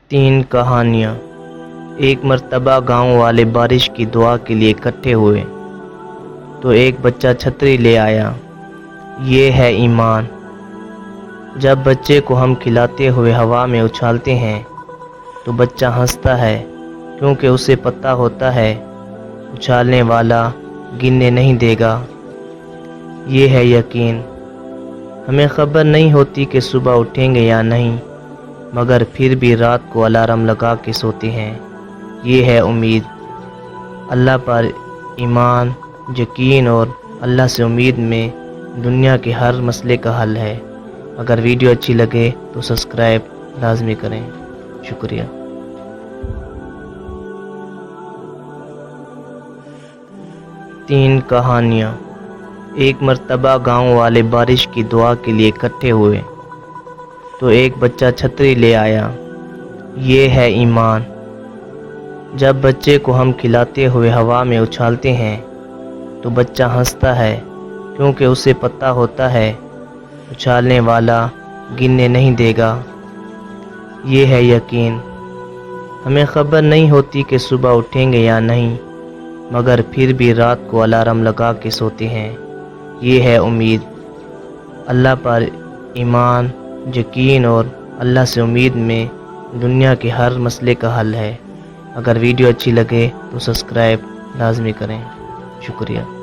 تین کہانیاں۔ ایک مرتبہ گاؤں والے بارش کی دعا کے لیے اکٹھے ہوئے تو ایک بچہ چھتری لے آیا۔ یہ ہے ایمان۔ جب بچے کو ہم کھلاتے ہوئے ہوا میں اچھالتے ہیں تو بچہ ہنستا ہے، کیونکہ اسے پتہ ہوتا ہے اچھالنے والا گرنے نہیں دے گا۔ یہ ہے یقین۔ ہمیں خبر نہیں ہوتی کہ صبح اٹھیں گے یا نہیں، مگر پھر بھی رات کو الارم لگا کے سوتے ہیں۔ یہ ہے امید۔ اللہ پر ایمان، یقین اور اللہ سے امید میں دنیا کے ہر مسئلے کا حل ہے۔ اگر ویڈیو اچھی لگے تو سبسکرائب لازمی کریں۔ شکریہ۔ تین کہانیاں۔ ایک مرتبہ گاؤں والے بارش کی دعا کے لیے اکٹھے ہوئے تو ایک بچہ چھتری لے آیا۔ یہ ہے ایمان۔ جب بچے کو ہم کھلاتے ہوئے ہوا میں اچھالتے ہیں تو بچہ ہنستا ہے، کیونکہ اسے پتہ ہوتا ہے اچھالنے والا گرنے نہیں دے گا۔ یہ ہے یقین۔ ہمیں خبر نہیں ہوتی کہ صبح اٹھیں گے یا نہیں، مگر پھر بھی رات کو الارم لگا کے سوتے ہیں۔ یہ ہے امید۔ اللہ پر ایمان، یقین اور اللہ سے امید میں دنیا کے ہر مسئلے کا حل ہے۔ اگر ویڈیو اچھی لگے تو سبسکرائب لازمی کریں۔ شکریہ۔